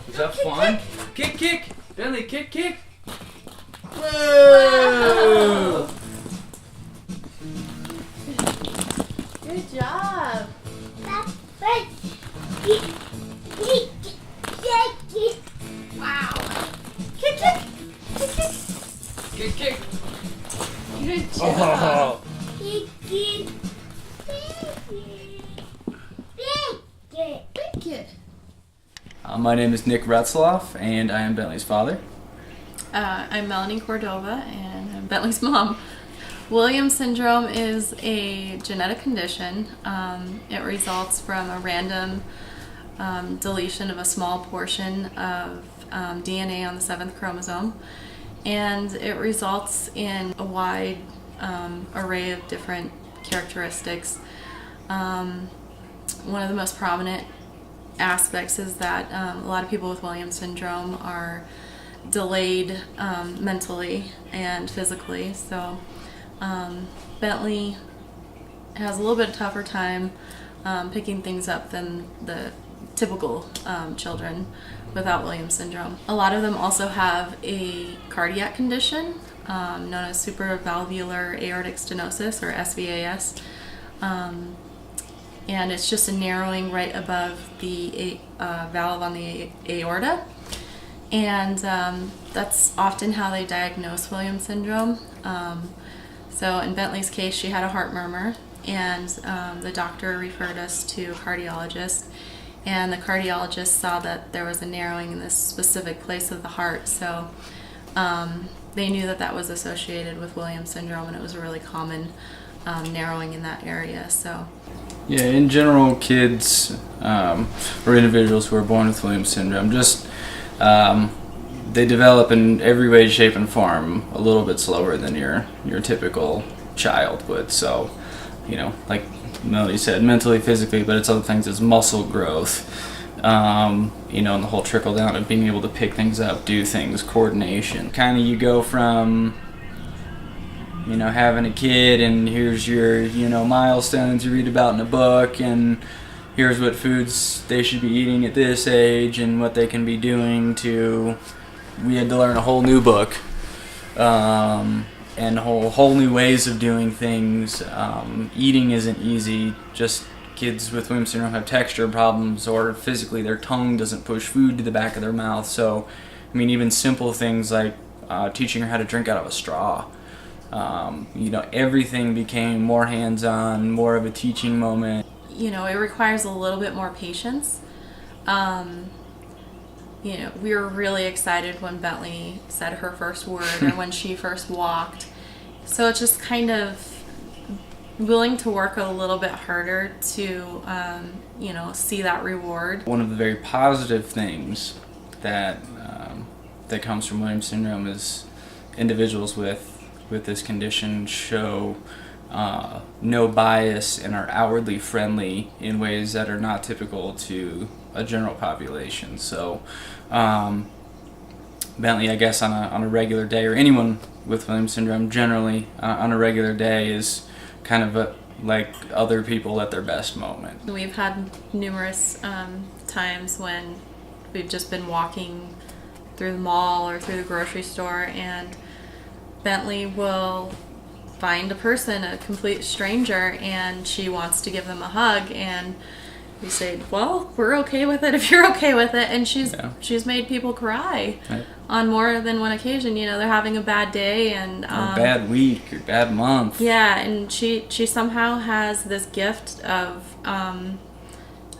Was that fun? Kick, kick! Bentley, kick, kick! Whoa! Good job. Wow. Kick, kick. Kick, kick. Kick, kick! Good job. Oh. Thank you. My name is Nic Retzloff, and I am Bentley's father. I'm Melanie Cordova, and I'm Bentley's mom. Williams syndrome is a genetic condition. It results from a random deletion of a small portion of DNA on the 7th chromosome, and it results in a wide array of different characteristics. One of the most prominent aspects is that a lot of people with Williams syndrome are delayed mentally and physically. So Bentley has a little bit tougher time picking things up than the typical children without Williams syndrome. A lot of them also have a cardiac condition known as supravalvular aortic stenosis, or SVAS. And it's just a narrowing right above the valve on the aorta. And that's often how they diagnose Williams syndrome. So in Bentley's case, she had a heart murmur, and the doctor referred us to a cardiologist. And the cardiologist saw that there was a narrowing in this specific place of the heart. So they knew that that was associated with Williams syndrome, and it was a really common narrowing in that area. So. Yeah, in general, kids or individuals who are born with Williams syndrome just they develop in every way, shape, and form a little bit slower than your typical child would. So, you know, like Melody said, mentally, physically, but it's other things. It's muscle growth, you know, and the whole trickle down of being able to pick things up, do things, coordination. Kind of you go from, you know, having a kid, and here's your, you know, milestones you read about in a book, and here's what foods they should be eating at this age and what they can be doing, to we had to learn a whole new book and whole new ways of doing things. Eating isn't easy. Just kids with Williams syndrome have texture problems, or physically their tongue doesn't push food to the back of their mouth. So, I mean, even simple things like teaching her how to drink out of a straw. You know, everything became more hands-on, more of a teaching moment. You know, it requires a little bit more patience. You know, we were really excited when Bentley said her first word and when she first walked. So it's just kind of willing to work a little bit harder to, you know, see that reward. One of the very positive things that that comes from Williams syndrome is individuals with this condition show no bias and are outwardly friendly in ways that are not typical to a general population. So Bentley, I guess, on a regular day, or anyone with Williams syndrome generally on a regular day, is kind of like other people at their best moment. We've had numerous times when we've just been walking through the mall or through the grocery store, and Bentley will find a person, a complete stranger, and she wants to give them a hug, and we say, well, we're okay with it if you're okay with it. And she's made people cry on more than one occasion. You know, they're having a bad day and or bad week or bad month. Yeah, and she somehow has this gift of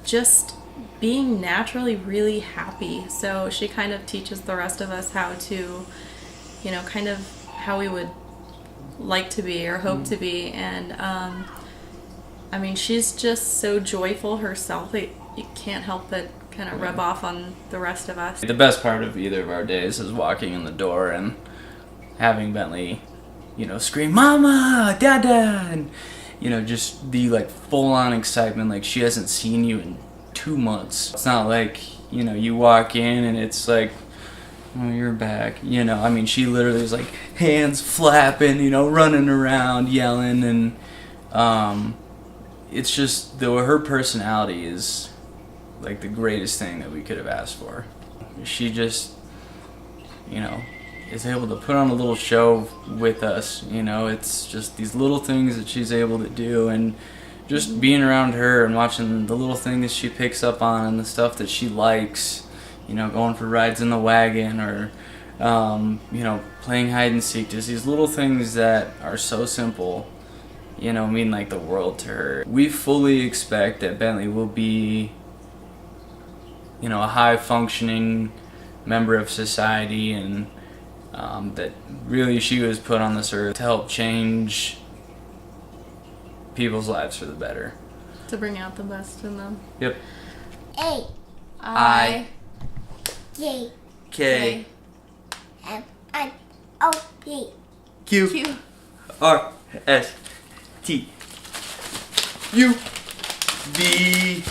just being naturally really happy. So she kind of teaches the rest of us how to, you know, kind of how we would like to be or hope to be. And I mean, she's just so joyful herself. You can't help but kind of rub off on the rest of us. The best part of either of our days is walking in the door and having Bentley, you know, scream, "Mama, Dada," and, you know, just the like full-on excitement, like she hasn't seen you in 2 months. It's not like, you know, you walk in and it's like, "Oh, you're back." You know, I mean, she literally is like hands flapping, you know, running around, yelling, and it's just, though, her personality is like the greatest thing that we could have asked for. She just, you know, is able to put on a little show with us. You know, it's just these little things that she's able to do, and just being around her and watching the little things she picks up on and the stuff that she likes, you know, going for rides in the wagon or, you know, playing hide and seek. Just these little things that are so simple, you know, mean like the world to her. We fully expect that Bentley will be, you know, a high functioning member of society, and that really she was put on this earth to help change people's lives for the better. To bring out the best in them. Yep. A. I. J. K. M. N. O. P. Q. Q. R. S. T. U. V.